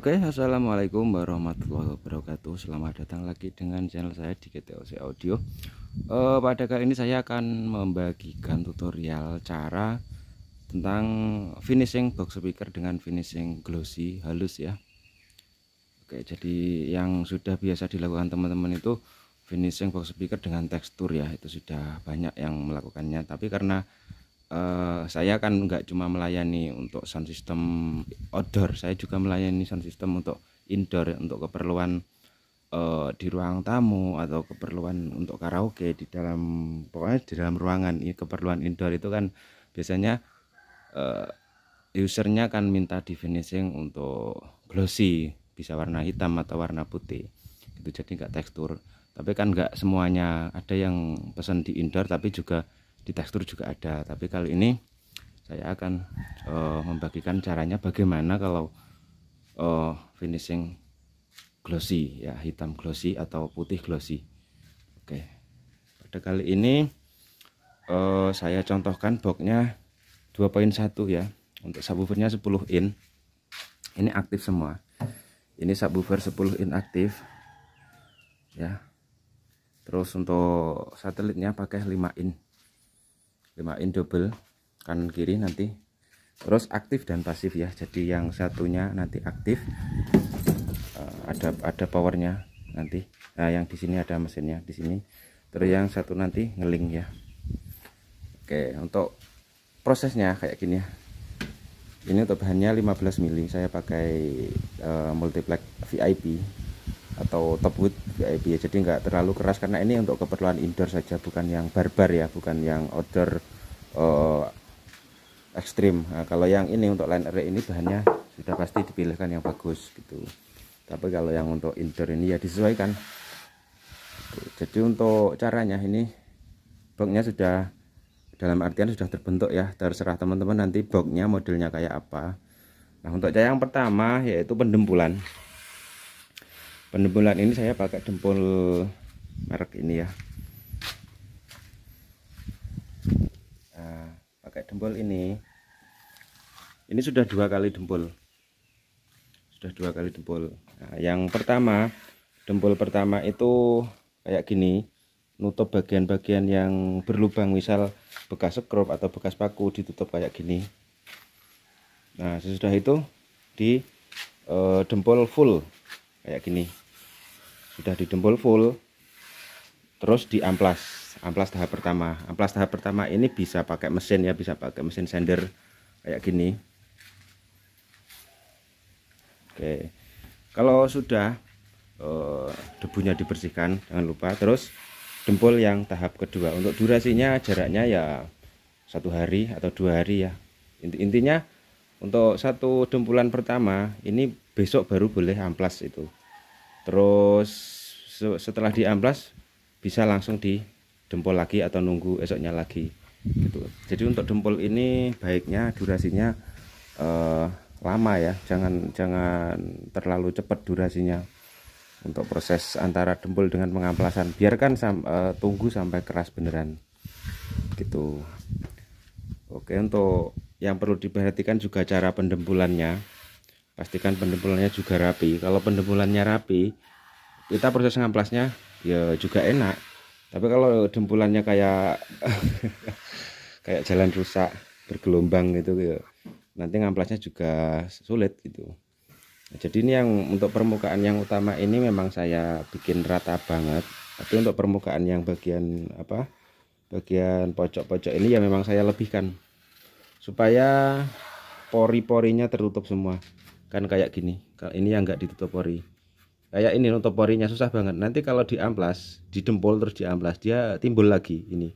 Oke, assalamualaikum warahmatullahi wabarakatuh. Selamat datang lagi dengan channel saya di GTOC Audio. Pada kali ini saya akan membagikan tutorial cara tentang finishing box speaker dengan finishing glossy halus ya. Oke, jadi yang sudah biasa dilakukan teman-teman itu finishing box speaker dengan tekstur ya, itu sudah banyak yang melakukannya. Tapi karena saya kan nggak cuma melayani untuk sound system outdoor, saya juga melayani sound system untuk indoor, untuk keperluan di ruang tamu atau keperluan untuk karaoke di dalam, pokoknya di dalam ruangan. Ini keperluan indoor itu kan biasanya usernya kan minta di finishing untuk glossy, bisa warna hitam atau warna putih itu, jadi nggak tekstur. Tapi kan nggak semuanya, ada yang pesan di indoor tapi juga di tekstur juga ada. Tapi kali ini saya akan membagikan caranya bagaimana kalau finishing glossy ya, hitam glossy atau putih glossy. Oke, pada kali ini saya contohkan boxnya 2.1 ya. Untuk subwoofernya 10 in, ini aktif semua. Ini subwoofer 10 in aktif ya. Terus untuk satelitnya pakai 5 in double kanan kiri nanti. Terus aktif dan pasif ya, jadi yang satunya nanti aktif, ada powernya nanti. Nah, yang di sini ada mesinnya di sini. Terus yang satu nanti ngeling ya. Oke, untuk prosesnya kayak gini ya. Ini untuk bahannya 15 mili, saya pakai multiplex VIP atau topwood VIP ya, jadi nggak terlalu keras karena ini untuk keperluan indoor saja, bukan yang barbar ya, bukan yang outdoor ekstrim. Nah, kalau yang ini untuk line array ini bahannya sudah pasti dipilihkan yang bagus gitu. Tapi kalau yang untuk indoor ini ya disesuaikan. Jadi untuk caranya ini boxnya sudah, dalam artian sudah terbentuk ya, terserah teman-teman nanti boxnya modelnya kayak apa. Nah, untuk cara yang pertama yaitu pendempulan. Pendempulan ini saya pakai dempul merek ini ya. Nah, pakai dempul ini sudah 2 kali dempul, Nah, yang pertama, dempul pertama itu kayak gini, nutup bagian-bagian yang berlubang, misal bekas skrup atau bekas paku, ditutup kayak gini. Nah, sesudah itu di dempul full kayak gini. Sudah didempul full, terus di amplas tahap pertama. Amplas tahap pertama ini bisa pakai mesin ya, bisa pakai mesin sander kayak gini. Oke, kalau sudah debunya dibersihkan, jangan lupa. Terus dempul yang tahap kedua, untuk durasinya jaraknya ya 1 hari atau 2 hari ya. Intinya untuk satu dempulan pertama ini besok baru boleh amplas itu. Terus setelah diamplas bisa langsung didempul lagi atau nunggu esoknya lagi gitu. Jadi untuk dempul ini baiknya durasinya lama ya, jangan terlalu cepat durasinya untuk proses antara dempul dengan pengamplasan. Biarkan tunggu sampai keras beneran gitu. Oke, untuk yang perlu diperhatikan juga cara pendempulannya. Pastikan pendempulannya juga rapi. Kalau pendempulannya rapi, kita proses ngamplasnya ya juga enak. Tapi kalau dempulannya kayak kayak jalan rusak bergelombang gitu ya, nanti ngamplasnya juga sulit gitu. Nah, jadi ini yang untuk permukaan yang utama ini memang saya bikin rata banget. Tapi untuk permukaan yang bagian pojok-pojok ini ya memang saya lebihkan supaya pori-porinya tertutup semua. Kan kayak gini, kalau ini yang enggak ditutup pori, kayak ini nutup porinya susah banget. Nanti kalau diamplas, didempul terus diamplas, dia timbul lagi ini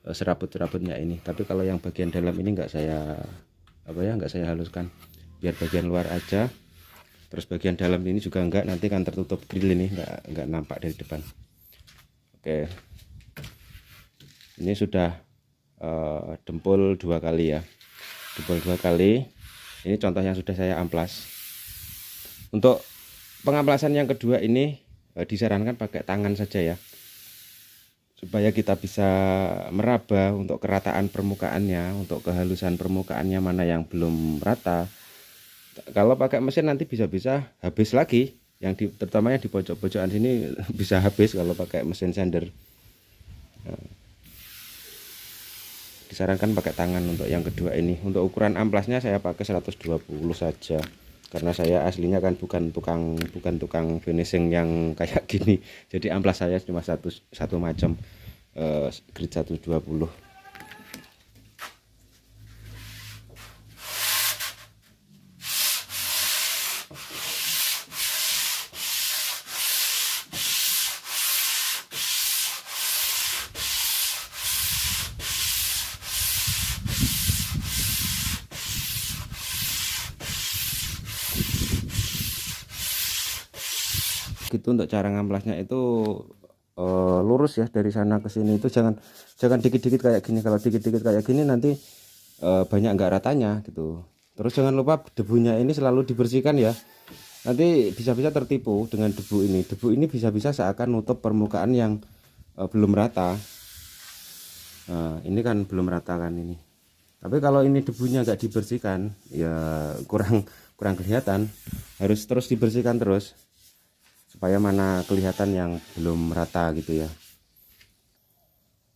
serabut-serabutnya ini. Tapi kalau yang bagian dalam ini enggak saya haluskan, biar bagian luar aja. Terus bagian dalam ini juga enggak, nanti kan tertutup grill ini, enggak nampak dari depan. Oke, ini sudah dempul 2 kali ya, dempul 2 kali. Ini contoh yang sudah saya amplas. Untuk pengamplasan yang kedua ini disarankan pakai tangan saja ya, supaya kita bisa meraba untuk kerataan permukaannya, untuk kehalusan permukaannya mana yang belum rata. Kalau pakai mesin nanti bisa-bisa habis lagi, yang terutama yang di pojok-pojokan sini bisa habis kalau pakai mesin sander. Disarankan pakai tangan untuk yang kedua ini. Untuk ukuran amplasnya saya pakai 120 saja, karena saya aslinya kan bukan tukang finishing yang kayak gini. Jadi amplas saya cuma satu macam, grid 120. Gitu untuk cara ngamplasnya itu lurus ya, dari sana ke sini itu jangan dikit-dikit kayak gini. Kalau dikit-dikit kayak gini nanti banyak enggak ratanya gitu. Terus jangan lupa debunya ini selalu dibersihkan ya, nanti bisa-bisa tertipu dengan debu ini. Debu ini bisa-bisa seakan nutup permukaan yang belum rata. Nah, ini kan belum rata kan ini. Tapi kalau ini debunya nggak dibersihkan ya kurang kelihatan. Harus terus dibersihkan terus supaya mana kelihatan yang belum rata gitu ya.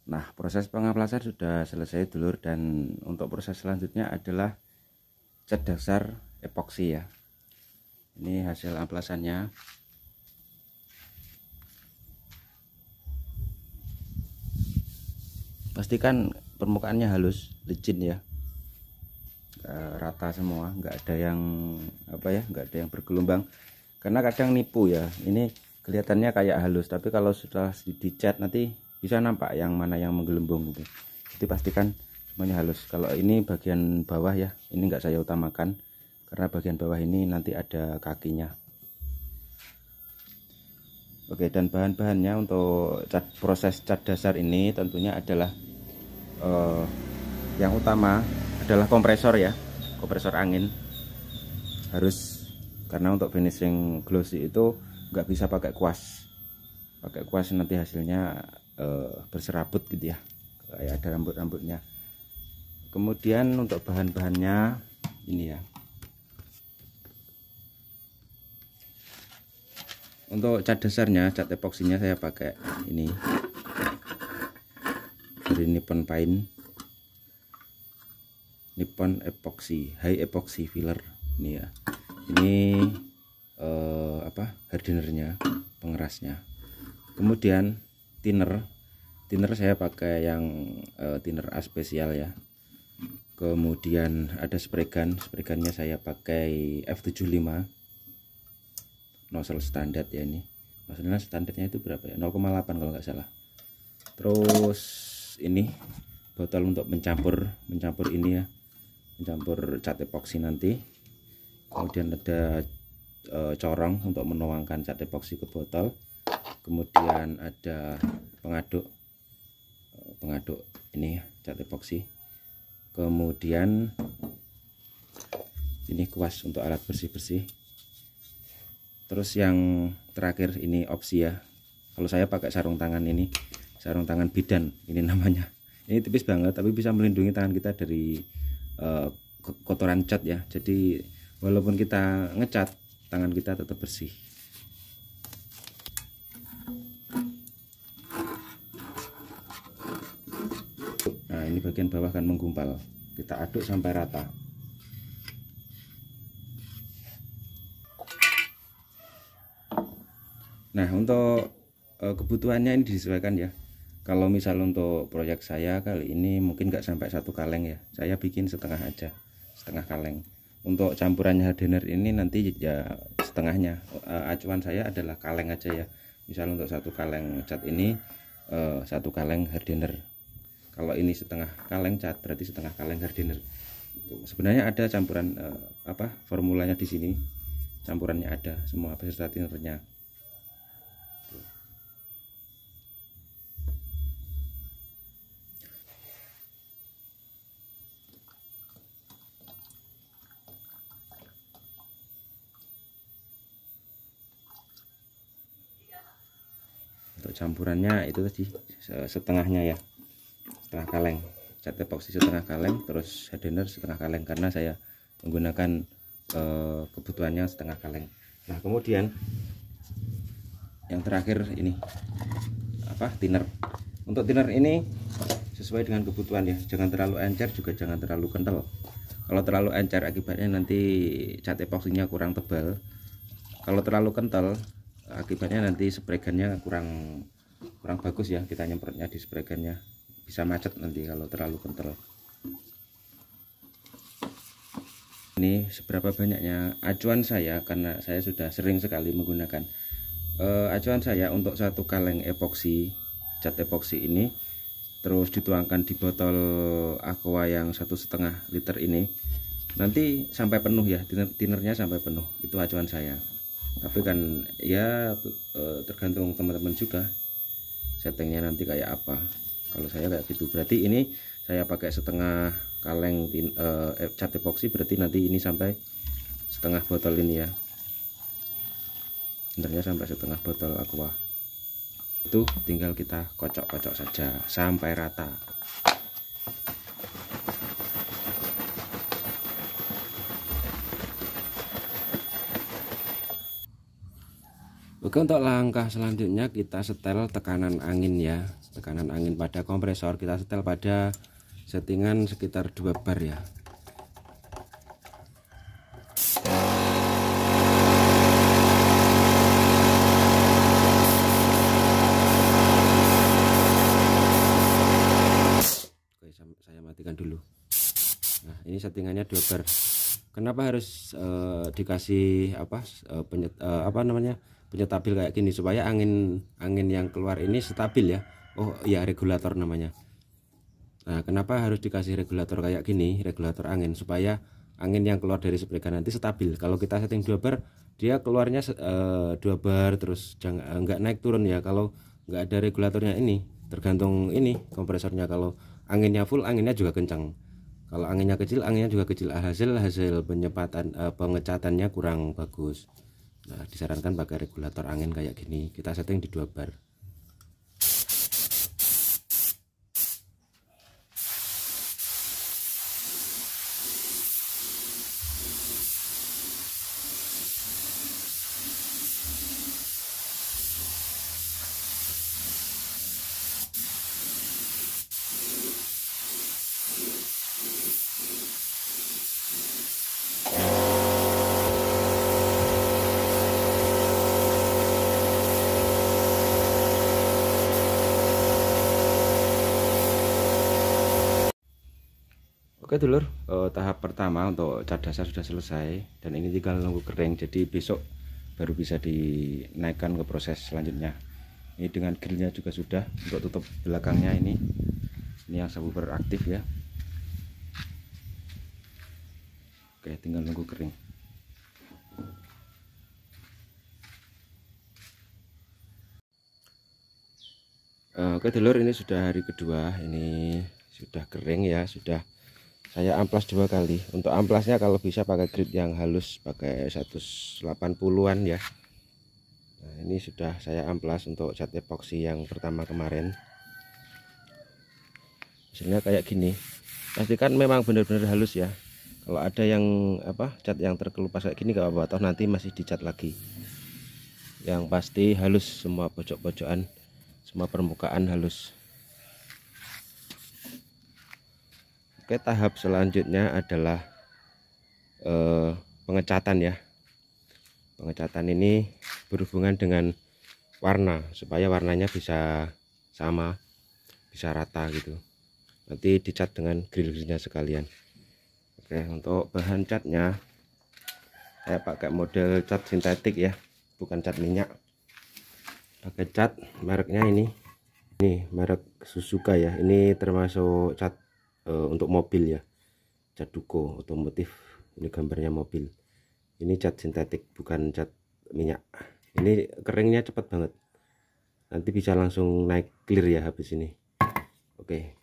Nah, proses pengamplasan sudah selesai dulur, dan untuk proses selanjutnya adalah cat dasar epoksi ya. Ini hasil amplasannya. Pastikan permukaannya halus, licin ya, rata semua, nggak ada yang nggak ada yang bergelombang. Karena kadang nipu ya, ini kelihatannya kayak halus, tapi kalau sudah dicat nanti bisa nampak yang mana yang menggelembung gitu. Jadi pastikan semuanya halus. Kalau ini bagian bawah ya, ini nggak saya utamakan karena bagian bawah ini nanti ada kakinya. Oke, dan bahan-bahannya untuk proses cat dasar ini tentunya adalah yang utama adalah kompresor ya, kompresor angin harus. Karena untuk finishing glossy itu nggak bisa pakai kuas. Pakai kuas nanti hasilnya berserabut gitu ya, kayak ada rambut-rambutnya. Kemudian untuk bahan-bahannya ini ya. Untuk cat dasarnya, cat epoksinya saya pakai ini dari Nippon Paint, Nippon Epoxy High Epoxy Filler ini ya. Ini hardenernya, pengerasnya. Kemudian thinner saya pakai yang thinner A spesial ya. Kemudian ada spray gunnya saya pakai F75 nozzle standar ya. Ini nozzle standarnya itu berapa ya, 0,8 kalau nggak salah. Terus ini botol untuk mencampur ini ya, mencampur cat epoksi nanti. Kemudian ada corong untuk menuangkan cat epoksi ke botol. Kemudian ada pengaduk ini cat epoksi. Kemudian ini kuas untuk alat bersih-bersih. Terus yang terakhir ini opsi ya, kalau saya pakai sarung tangan ini, sarung tangan bidan ini namanya. Ini tipis banget tapi bisa melindungi tangan kita dari kotoran cat ya. Jadi walaupun kita ngecat, tangan kita tetap bersih. Nah, ini bagian bawah kan menggumpal, kita aduk sampai rata. Nah, untuk kebutuhannya ini disesuaikan ya. Kalau misal untuk proyek saya kali ini mungkin nggak sampai 1 kaleng ya, saya bikin setengah aja, setengah kaleng. Untuk campurannya hardener ini nanti ya setengahnya. Acuan saya adalah kaleng aja ya. Misal untuk 1 kaleng cat ini 1 kaleng hardener. Kalau ini setengah kaleng cat berarti setengah kaleng hardener. Sebenarnya ada campuran formulanya di sini. Campurannya ada semua beserta thinnernya. Campurannya itu tadi setengahnya ya, setengah kaleng cat epoksi, setengah kaleng, terus hardener setengah kaleng, karena saya menggunakan kebutuhannya setengah kaleng. Nah kemudian yang terakhir ini thinner. Untuk thinner ini sesuai dengan kebutuhan ya, jangan terlalu encer juga jangan terlalu kental. Kalau terlalu encer akibatnya nanti cat epoksinya kurang tebal. Kalau terlalu kental akibatnya nanti spregannya kurang bagus ya, kita nyemprotnya di spregannya bisa macet nanti kalau terlalu kental. Ini seberapa banyaknya acuan saya, karena saya sudah sering sekali menggunakan acuan saya untuk satu kaleng epoksi, cat epoksi ini, terus dituangkan di botol aqua yang 1,5 liter ini, nanti sampai penuh ya, thinnernya sampai penuh, itu acuan saya. Tapi kan ya tergantung teman-teman juga settingnya nanti kayak apa. Kalau saya kayak gitu, berarti ini saya pakai setengah kaleng cat epoksi, berarti nanti ini sampai setengah botol ini ya, thinnernya sampai setengah botol aqua. Itu tinggal kita kocok-kocok saja sampai rata. Oke, untuk langkah selanjutnya kita setel tekanan angin ya. Tekanan angin pada kompresor kita setel pada settingan sekitar 2 bar ya. Oke, saya matikan dulu. Nah, ini settingannya 2 bar. Kenapa harus dikasih penyetabil kayak gini, supaya angin yang keluar ini stabil ya. Oh iya, regulator namanya. Nah kenapa harus dikasih regulator kayak gini, regulator angin, supaya angin yang keluar dari spregan nanti stabil. Kalau kita setting 2 bar, dia keluarnya 2 bar terus, jangan nggak naik turun ya. Kalau nggak ada regulatornya ini, tergantung ini kompresornya. Kalau anginnya full, anginnya juga kencang. Kalau anginnya kecil, anginnya juga kecil. Hasil pengecatannya kurang bagus. Nah, disarankan pakai regulator angin kayak gini. Kita setting di 2 bar. Oke dulur, tahap pertama untuk cat dasar sudah selesai, dan ini tinggal nunggu kering. Jadi besok baru bisa dinaikkan ke proses selanjutnya. Ini dengan grillnya juga sudah, untuk tutup belakangnya ini yang subwoofer aktif ya. Oke, tinggal nunggu kering. Oke dulur, ini sudah hari kedua, ini sudah kering ya, sudah saya amplas 2 kali. Untuk amplasnya kalau bisa pakai grit yang halus, pakai 180-an ya. Nah, ini sudah saya amplas untuk cat epoksi yang pertama kemarin. Hasilnya kayak gini. Pastikan memang benar-benar halus ya. Kalau ada yang cat yang terkelupas kayak gini gak apa-apa, toh nanti masih dicat lagi. Yang pasti halus semua pojok-pojokan, semua permukaan halus. Oke, tahap selanjutnya adalah pengecatan ya. Pengecatan ini berhubungan dengan warna, supaya warnanya bisa sama, bisa rata gitu. Nanti dicat dengan grill-grillnya sekalian. Oke, untuk bahan catnya saya pakai model cat sintetik ya, bukan cat minyak. Pakai cat mereknya ini merek Suzuka ya. Ini termasuk cat untuk mobil ya, cat Duko otomotif. Ini gambarnya mobil. Ini cat sintetik, bukan cat minyak. Ini keringnya cepat banget, nanti bisa langsung naik clear ya habis ini. Oke.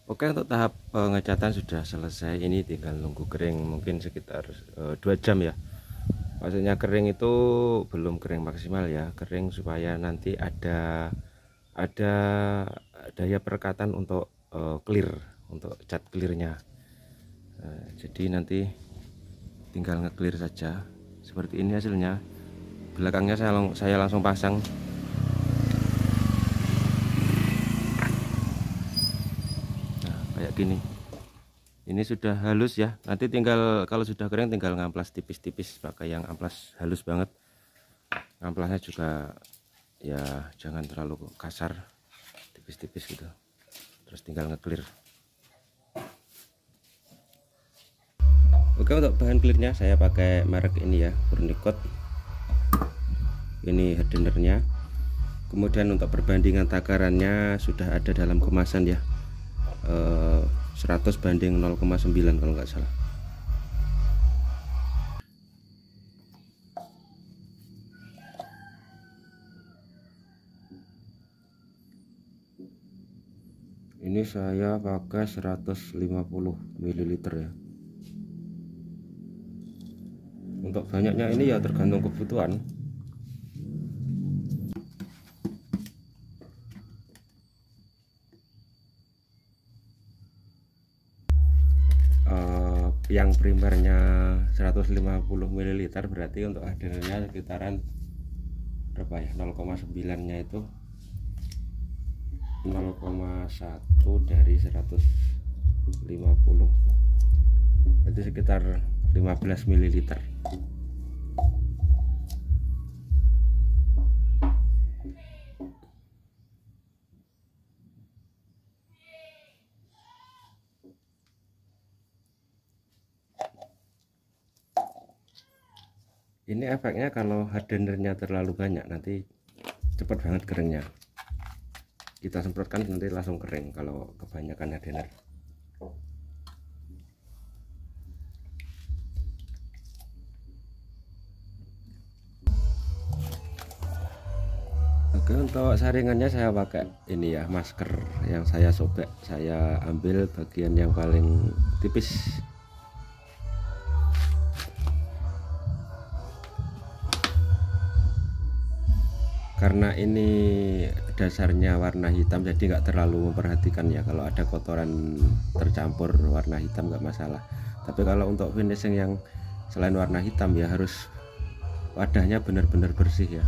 Oke, untuk tahap pengecatan sudah selesai. Ini tinggal nunggu kering, mungkin sekitar 2 jam ya. Maksudnya kering itu belum kering maksimal ya, kering supaya nanti ada daya perekatan untuk clear, untuk cat clearnya. Jadi nanti tinggal nge-clear saja. Seperti ini hasilnya. Belakangnya saya langsung pasang. Nah, kayak gini. Ini sudah halus ya. Nanti tinggal kalau sudah kering tinggal ngamplas tipis-tipis, pakai yang amplas halus banget. Amplasnya juga ya jangan terlalu kasar, tipis-tipis gitu. Terus tinggal nge-clear. Oke, untuk bahan clearnya saya pakai merek ini ya, Furnicot. Ini hardenernya. Kemudian untuk perbandingan takarannya sudah ada dalam kemasan ya, 100 banding 0,9 kalau nggak salah. Ini saya pakai 150 ml ya. Untuk banyaknya ini ya tergantung kebutuhan. Yang primernya 150 ml, berarti untuk hardenernya sekitaran berapa ya, 0,9 nya itu 0,1 dari 150, berarti sekitar 15 ml. Ini efeknya kalau hardenernya terlalu banyak nanti cepat banget keringnya. Kita semprotkan nanti langsung kering kalau kebanyakan hardener. Oke, untuk saringannya saya pakai ini ya, masker yang saya sobek. Saya ambil bagian yang paling tipis. Karena ini dasarnya warna hitam, jadi nggak terlalu memperhatikan ya kalau ada kotoran tercampur warna hitam, nggak masalah. Tapi kalau untuk finishing yang selain warna hitam ya harus wadahnya benar-benar bersih ya.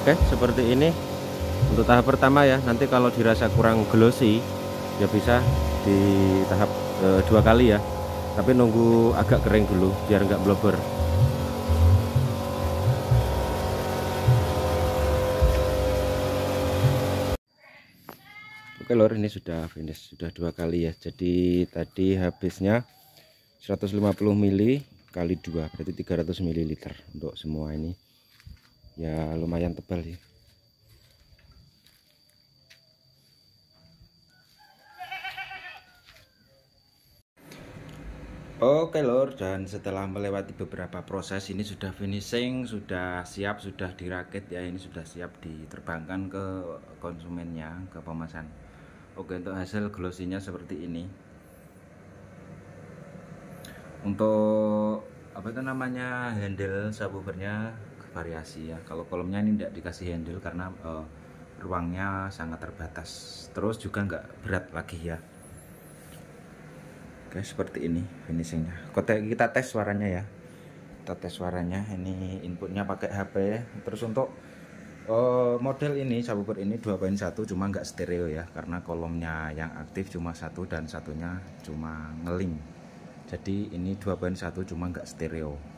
Oke, seperti ini untuk tahap pertama ya. Nanti kalau dirasa kurang glossy ya bisa di tahap 2 kali ya, tapi nunggu agak kering dulu biar nggak blobber. Oke lor, ini sudah finish, sudah 2 kali ya. Jadi tadi habisnya 150 ml kali 2 berarti 300 ml untuk semua ini. Ya lumayan tebal sih. Oke lor, dan setelah melewati beberapa proses ini sudah finishing, sudah siap, sudah dirakit ya. Ini sudah siap diterbangkan ke konsumennya, ke pemesan. Oke, untuk hasil glossinya seperti ini. Untuk apa itu namanya, handle subwoofernya variasi ya. Kalau kolomnya ini tidak dikasih handle karena ruangnya sangat terbatas, terus juga nggak berat lagi ya. Oke, seperti ini finishingnya. Kita tes suaranya ya, kita tes suaranya. Ini inputnya pakai HP. Terus untuk model ini subwoofer ini 2.1 cuma nggak stereo ya, karena kolomnya yang aktif cuma satu dan satunya cuma ngeling. Jadi ini 2.1 cuma nggak stereo.